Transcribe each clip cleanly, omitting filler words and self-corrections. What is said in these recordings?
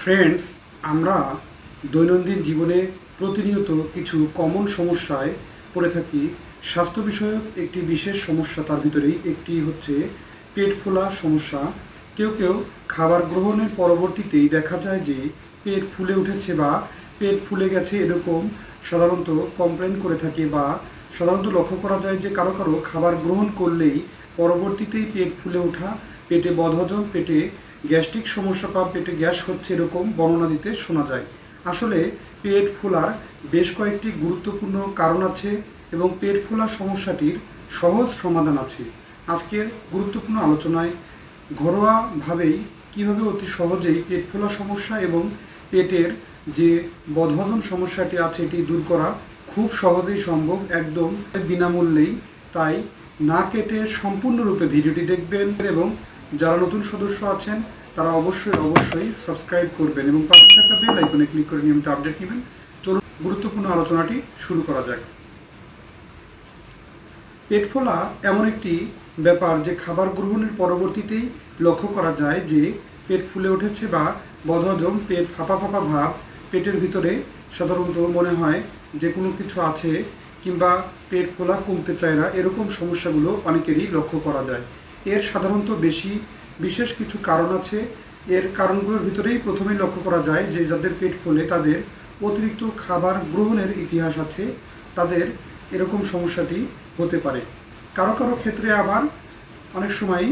Friends, আমরা দৈনন্দিন জীবনে প্রতিনিয়ত কিছু কমন সমস্যায় পড়ে থাকি। স্বাস্থ্য বিষয়ক একটি বিশেষ সমস্যা, তার ভিতরেই একটি হচ্ছে পেট ফোলা সমস্যা। কেউ কেউ খাবার গ্রহণের পরবর্তীতেই দেখা যায় যে পেট ফুলে উঠেছে বা পেট ফুলে গেছে, এরকম সাধারণত কমপ্লেন করে থাকে, বা সাধারণত লক্ষ্য করা যায় যে কারো কারো খাবার গ্রহণ করলেই পরবর্তীতেই পেট ফুলে ওঠা, পেটে বদহজম, পেটে গ্যাস্ট্রিক সমস্যা বা পেটে গ্যাস হচ্ছে, এরকম বর্ণনা দিতে শোনা যায়। আসলে পেট ফোলার বেশ কয়েকটি গুরুত্বপূর্ণ কারণ আছে এবং পেট ফোলা সমস্যাটির সহজ সমাধান আছে। আজকের গুরুত্বপূর্ণ আলোচনায় ঘরোয়াভাবেই কিভাবে অতি সহজেই পেট ফোলা সমস্যা এবং পেটের যে বদহজম সমস্যাটি আছে এটি দূর করা খুব সহজেই সম্ভব, একদম বিনামূল্যেই। তাই না কেটে সম্পূর্ণরূপে ভিডিওটি দেখবেন এবং যারা নতুন সদস্য আছেন তারা অবশ্যই সাবস্ক্রাইব করবেন এবং পাশে থাকা বেল আইকনে ক্লিক করে নিয়মিত আপডেট নেবেন। চলুন গুরুত্বপূর্ণ আলোচনাটি শুরু করা যাক। পেট ফোলা এমন একটি ব্যাপার যে খাবার গ্রহণের পরবর্তীতেই লক্ষ্য করা যায় যে পেট ফুলে উঠেছে বা বদহজম, পেট ফাঁপা ফাঁপা ভাব, পেটের ভিতরে সাধারণত মনে হয় যে কোনো কিছু আছে, কিংবা পেট ফোলা কমতে চায় না, এরকম সমস্যাগুলো অনেকেরই লক্ষ্য করা যায়। এর সাধারণত বিশেষ কিছু কারণ আছে। এর কারণগুলোর ভিতরেই প্রথমেই লক্ষ্য করা যায় যে যাদের পেট ফোলে তাদের অতিরিক্ত খাবার গ্রহণের ইতিহাস আছে, তাদের এরকম সমস্যাটি হতে পারে। কারো কারো ক্ষেত্রে আবার অনেক সময়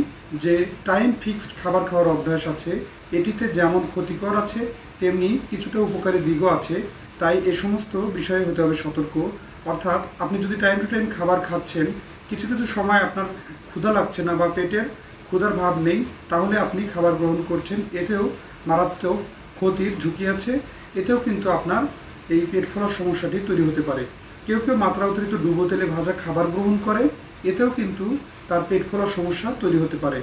যে টাইম ফিক্সড খাবার খাওয়ার অভ্যাস আছে, এটিতে যেমন ক্ষতিকর আছে তেমনি কিছুটা উপকারী দিকও আছে। তাই এ সমস্ত বিষয়ে হতে হবে সতর্ক। অর্থাৎ আপনি যদি টাইম টু টাইম খাবার খাচ্ছেন, কিছু কিছু সময় আপনার ক্ষুধা লাগছে না বা পেটের ক্ষুধার ভাব নেই, তাহলে আপনি খাবার গ্রহণ করছেন, এতেও মারাত্মক ক্ষতির ঝুঁকি আছে। এতেও কিন্তু আপনার এই পেট ফোলার সমস্যাটি তৈরি হতে পারে। কেউ কেউ মাত্রা অতিরিক্ত ডুবো তেলে ভাজা খাবার গ্রহণ করে, এতেও কিন্তু তার পেট ফোলার সমস্যা তৈরি হতে পারে।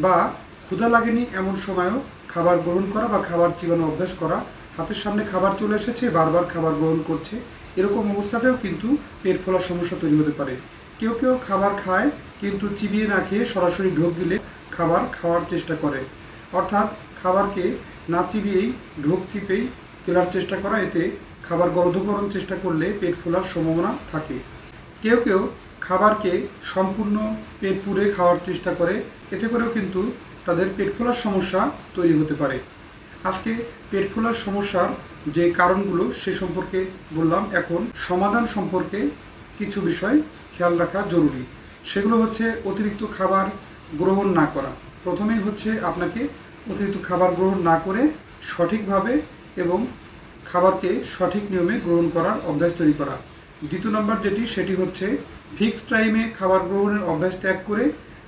বা ক্ষুধা লাগেনি এমন সময়ও খাবার গ্রহণ করা বা খাবার চিবানো অভ্যাস করা, হাতের সামনে খাবার চলে এসেছে বারবার খাবার গ্রহণ করছে, এরকম অবস্থাতেও কিন্তু পেট ফোলার সমস্যা তৈরি হতে পারে। কেউ কেউ খাবার খায় কিন্তু চিবিয়ে না খেয়ে সরাসরি ঢোক গিলে খাবার খাওয়ার চেষ্টা করে, অর্থাৎ খাবারকে না চিবিয়েই ঢোক চিপেই গেলার চেষ্টা করা, এতে খাবার গলধকরণ চেষ্টা করলে পেট ফোলার সম্ভাবনা থাকে। কেউ কেউ খাবারকে সম্পূর্ণ পেট পুরে খাওয়ার চেষ্টা করে, এতে করেও কিন্তু তাদের পেট ফোলার সমস্যা তৈরি হতে পারে। আজকে পেট ফোলার সমস্যার যে কারণগুলো সে সম্পর্কে বললাম, এখন সমাধান সম্পর্কে কিছু বিষয় খেয়াল রাখা জরুরি। সেগুলো হচ্ছে অতিরিক্ত খাবার গ্রহণ না করা। প্রথমেই হচ্ছে আপনাকে অতিরিক্ত খাবার গ্রহণ না করে সঠিকভাবে এবং খাবারকে সঠিক নিয়মে গ্রহণ করার অভ্যাস তৈরি করা। দ্বিতীয় নম্বর সেটি হচ্ছে ফিক্সড টাইমে খাবার গ্রহণের অভ্যাস ত্যাগ করে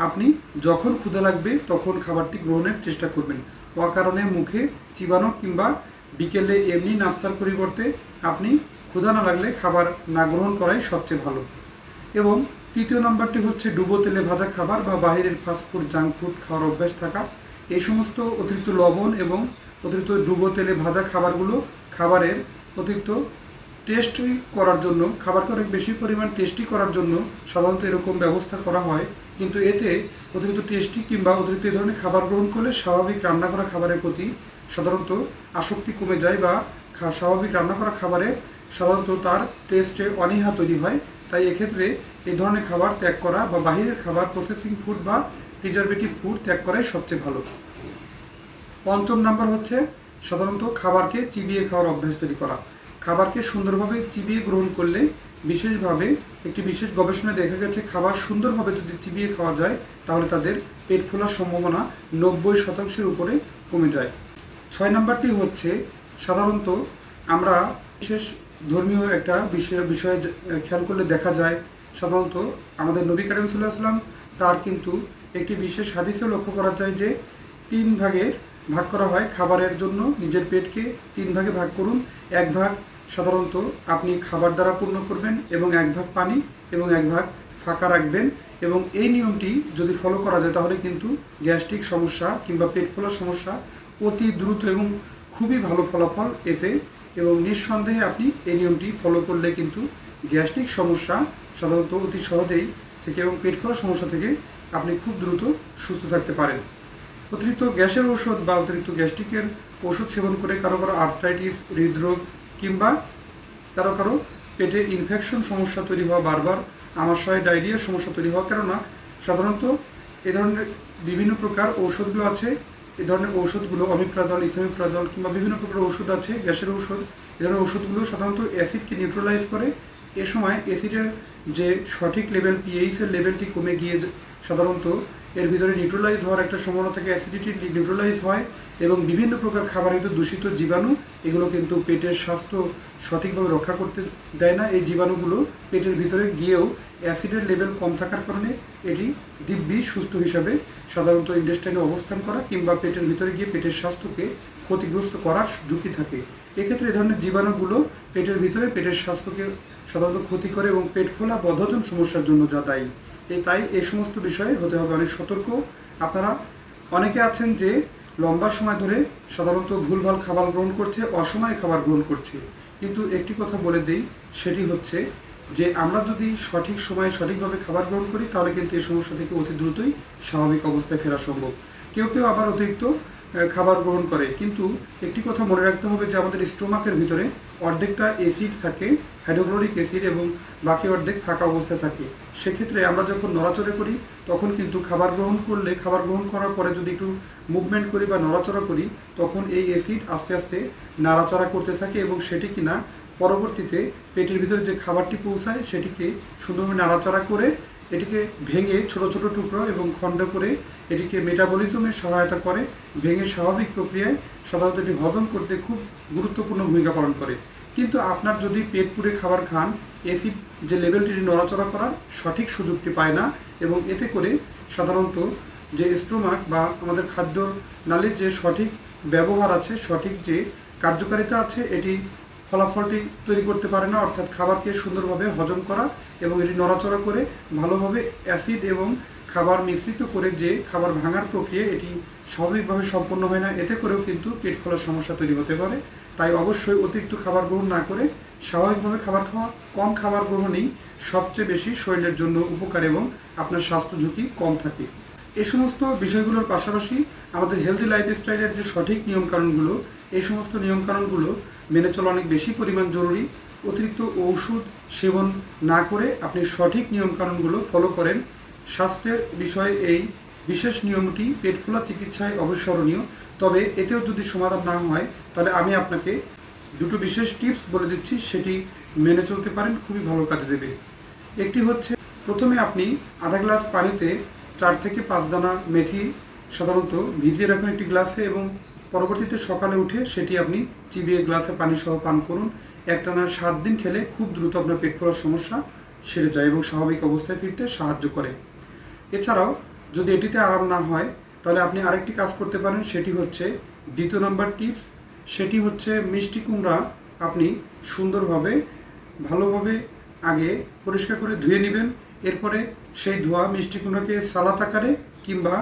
আপনি যখন ক্ষুধা লাগবে তখন খাবারটি গ্রহণের চেষ্টা করবেন। অকারণে মুখে চিবানো কিংবা বিকেলে এমনি নাস্তার পরিবর্তে আপনি ক্ষুধা না লাগলে খাবার না গ্রহণ করাই সবচেয়ে ভালো। এবং তৃতীয় নম্বরটি হচ্ছে ডুবো তেলে ভাজা খাবার বা বাইরের ফাস্টফুড, জাঙ্ক ফুড খাওয়ার অভ্যাস থাকা। এই সমস্ত অতিরিক্ত লবণ এবং অতিরিক্ত ডুবো তেলে ভাজা খাবারগুলো খাবারের অতিরিক্ত টেস্টি করার জন্য, খাবারকে অনেক বেশি পরিমাণ টেস্টি করার জন্য সাধারণত এরকম ব্যবস্থা করা হয়। কিন্তু এতে অতিরিক্ত টেস্টি কিংবা অতিরিক্ত এই ধরনের খাবার গ্রহণ করলে স্বাভাবিক রান্না করা খাবারের প্রতি সাধারণত আসক্তি কমে যায়, বা স্বাভাবিক রান্না করা খাবারে সাধারণত তার টেস্টে অনীহা তৈরি হয়। তাই এক্ষেত্রে এই ধরনের খাবার ত্যাগ করা বা বাহিরের খাবার, প্রসেসিং ফুড বা প্রিজারভেটিভ ফুড ত্যাগ করাই সবচেয়ে ভালো। পঞ্চম নাম্বার হচ্ছে সাধারণত খাবারকে চিবিয়ে খাওয়ার অভ্যাস তৈরি করা। খাবারকে সুন্দরভাবে চিবিয়ে গ্রহণ করলে, বিশেষভাবে একটি বিশেষ গবেষণায় দেখা গেছে খাবার সুন্দরভাবে যদি চিবিয়ে খাওয়া যায় তাহলে তাদের পেট ফোলার সম্ভাবনা 90% উপরে কমে যায়। 6 নাম্বারটি হচ্ছে সাধারণত আমরা বিশেষ ধর্মীয় একটা বিষয়ে খেয়াল করলে দেখা যায়, সাধারণত আমাদের নবী করিম সাল্লাল্লাহু আলাইহি ওয়াসাল্লাম তার কিন্তু একটি বিশেষ হাদিসে লক্ষ্য করা যায় যে 3 ভাগে ভাগ করা হয় খাবারের জন্য। নিজের পেটকে 3 ভাগে ভাগ করুন। 1 ভাগ সাধারণত আপনি খাবার দ্বারা পূর্ণ করবেন এবং 1 ভাগ পানি এবং 1 ভাগ ফাঁকা রাখবেন। এবং এই নিয়মটি যদি ফলো করা যায় তাহলে কিন্তু গ্যাস্ট্রিক সমস্যা কিংবা পেট ফোলার সমস্যা অতি দ্রুত এবং খুবই ভালো ফলাফল এতে, এবং নিঃসন্দেহে আপনি এই নিয়মটি ফলো করলে কিন্তু গ্যাস্ট্রিক সমস্যা সাধারণত অতি সহজেই থেকে এবং পেট ফোলার সমস্যা থেকে আপনি খুব দ্রুত সুস্থ থাকতে পারেন। অতিরিক্ত গ্যাসের ঔষধ বা অতিরিক্ত গ্যাস্ট্রিকের ওষুধ সেবন করে কারো কারো আর্থ্রাইটিস, হৃদরোগ কিংবা কারো কারো পেটে ইনফেকশন সমস্যা তৈরি হওয়া, বারবার আমাশয়, ডায়রিয়ার সমস্যা তৈরি হওয়া। কেননা সাধারণত এ ধরনের বিভিন্ন প্রকার ঔষধগুলো আছে। এ ধরনের ঔষধগুলো অমিপ্রাজল, ইসোমিপ্রাজল কিংবা বিভিন্ন প্রকার ওষুধ আছে, গ্যাসের ঔষধ। এ ধরনের ওষুধগুলো সাধারণত অ্যাসিডকে নিউট্রালাইজ করে। এ সময় অ্যাসিডের যে সঠিক লেভেল, পিএইচের লেভেলটি কমে গিয়ে সাধারণত এর ভিতরে নিউট্রালাইজ হওয়ার একটা সম্ভাবনা থাকে, অ্যাসিডিটি নিউট্রালাইজ হয় এবং বিভিন্ন প্রকার খাবারের ভিতরে দূষিত জীবাণু, এগুলো কিন্তু পেটের স্বাস্থ্য সঠিকভাবে রক্ষা করতে দেয় না। এই জীবাণুগুলো পেটের ভিতরে গিয়েও অ্যাসিডের লেভেল কম থাকার কারণে এটি দিব্যি সুস্থ হিসাবে সাধারণত ইন্টেস্টাইনে অবস্থান করা কিংবা পেটের ভিতরে গিয়ে পেটের স্বাস্থ্যকে ক্ষতিগ্রস্ত করার ঝুঁকি থাকে। এক্ষেত্রে এই ধরনের জীবাণুগুলো পেটের ভিতরে পেটের স্বাস্থ্যকে সাধারণত ক্ষতি করে এবং পেট ফোলা, বদহজম সমস্যার জন্য যা দায়ী। তাই এই সমস্ত বিষয়ে হতে হবে অনেক সতর্ক। আপনারা অনেকে আছেন যে লম্বা সময় ধরে সাধারণত ভুলভাল খাবার গ্রহণ করছে, অসময়ে খাবার গ্রহণ করছে। কিন্তু একটি কথা বলে দেই, সেটি হচ্ছে যে আমরা যদি সঠিক সময়ে সঠিকভাবে খাবার গ্রহণ করি তাহলে কিন্তু এই সমস্যা থেকে অতি দ্রুতই স্বাভাবিক অবস্থায় ফেরা সম্ভব। কেউ কেউ আবার অতিরিক্ত খাবার গ্রহণ করে, কিন্তু একটি কথা মনে রাখতে হবে যে আমাদের স্টোমাকের ভিতরে অর্ধেকটা অ্যাসিড থাকে, হাইড্রোক্লোরিক অ্যাসিড, এবং বাকি অর্ধেক ফাঁকা অবস্থায় থাকে। সেক্ষেত্রে আমরা যখন নড়াচড়া করি তখন কিন্তু খাবার গ্রহণ করার পরে যদি একটু মুভমেন্ট করি বা নড়াচড়া করি তখন এই অ্যাসিড আস্তে আস্তে নাড়াচাড়া করতে থাকে এবং সেটি কিনা পরবর্তীতে পেটের ভিতরে যে খাবারটি পৌঁছায় সেটিকে সুন্দরভাবে নাড়াচাড়া করে এটিকে ভেঙে ছোট ছোট টুকরো এবং খণ্ড করে এটিকে মেটাবলিজমে সহায়তা করে। ভেঙে স্বাভাবিক প্রক্রিয়ায় সাধারণত এটি হজম করতে খুব গুরুত্বপূর্ণ ভূমিকা পালন করে। কিন্তু আপনার যদি পেট পুড়ে খাবার খান, অ্যাসিড যে লেভেলটি নড়াচড়া করার সঠিক সুযোগটি পায় না এবং এতে করে সাধারণত যে স্টোমাক বা আমাদের খাদ্য নালীর যে সঠিক ব্যবহার আছে, সঠিক যে কার্যকারিতা আছে, এটি ফলাফলটি তৈরি করতে পারে না। অর্থাৎ খাবারকে সুন্দরভাবে হজম করা এবং এটি নড়াচড়া করে ভালোভাবে অ্যাসিড এবং খাবার মিশ্রিত করে যে খাবার ভাঙার প্রক্রিয়া, এটি স্বাভাবিকভাবে সম্পন্ন হয় না। এতে করেও কিন্তু পেট ফোলার সমস্যা তৈরি হতে পারে। তাই অবশ্যই অতিরিক্ত খাবার গ্রহণ না করে স্বাভাবিকভাবে খাবার খাওয়া, কম খাবার গ্রহণই সবচেয়ে বেশি শরীরের জন্য উপকার এবং আপনার স্বাস্থ্য ঝুঁকি কম থাকে। এই সমস্ত বিষয়গুলোর পাশাপাশি আমাদের হেলদি লাইফস্টাইলের যে সঠিক নিয়মকানুনগুলো, এই সমস্ত নিয়মকানুনগুলো মেনে চলা অনেক বেশি পরিমাণ জরুরি। অতিরিক্ত ঔষধ সেবন না করে আপনি সঠিক নিয়মকানুনগুলো ফলো করেন। স্বাস্থ্যের বিষয়ে এই বিশেষ নিয়মটি পেট ফোলা চিকিৎসায় অবিস্মরণীয়। তবে এতেও যদি সমাধান না হয় তাহলে আমি আপনাকে দুটো বিশেষ টিপস বলে দিচ্ছি, সেটি মেনে চলতে পারেন, খুবই ভালো কাজে দেবে। একটি হচ্ছে, প্রথমে আপনি আধা গ্লাস পানিতে 4 থেকে 5 দানা মেথি সাধারণত ভিজিয়ে রাখুন একটি গ্লাসে এবং পরবর্তীতে সকালে উঠে সেটি আপনি চিবিয়ে গ্লাসে পানি সহ পান করুন। একটানা 7 দিন খেলে খুব দ্রুত আপনার পেট ফোলার সমস্যা সেরে যায় এবং স্বাভাবিক অবস্থায় ফিরতে সাহায্য করে। এছাড়াও যদি এটিতে আরাম না হয় তাহলে আপনি আরেকটি কাজ করতে পারেন, সেটি হচ্ছে দ্বিতীয় নম্বর টিপস। সেটি হচ্ছে মিষ্টি কুমড়া আপনি সুন্দরভাবে ভালোভাবে আগে পরিষ্কার করে ধুয়ে নেবেন। এরপরে সেই ধোয়া মিষ্টি কুমড়াকে সালাদ আকারে কিংবা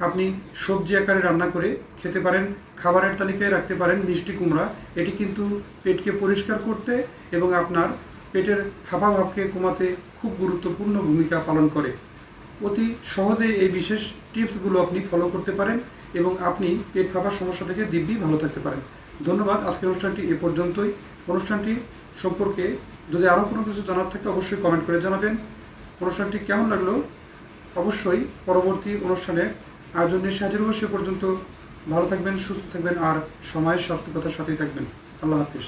আপনি সবজি আকারে রান্না করে খেতে পারেন। খাবারের তালিকায় রাখতে পারেন মিষ্টি কুমড়া। এটি কিন্তু পেটকে পরিষ্কার করতে এবং আপনার পেটের ফাঁপা ভাবকে কমাতে খুব গুরুত্বপূর্ণ ভূমিকা পালন করে। অতি সহজে এই বিশেষ টিপসগুলো আপনি ফলো করতে পারেন এবং আপনি পেট ফাঁপার সমস্যা থেকে দিব্যি ভালো থাকতে পারেন। ধন্যবাদ। আজকের অনুষ্ঠানটি এ পর্যন্তই। অনুষ্ঠানটি সম্পর্কে যদি আরও কোনো কিছু জানার থাকে অবশ্যই কমেন্ট করে জানাবেন। অনুষ্ঠানটি কেমন লাগলো অবশ্যই পরবর্তী অনুষ্ঠানে আয়োজন নিয়ে হাজির হব। সে পর্যন্ত ভালো থাকবেন, সুস্থ থাকবেন আর সময়ের স্বাস্থ্য কথার সাথেই থাকবেন। আল্লাহ হাফিজ।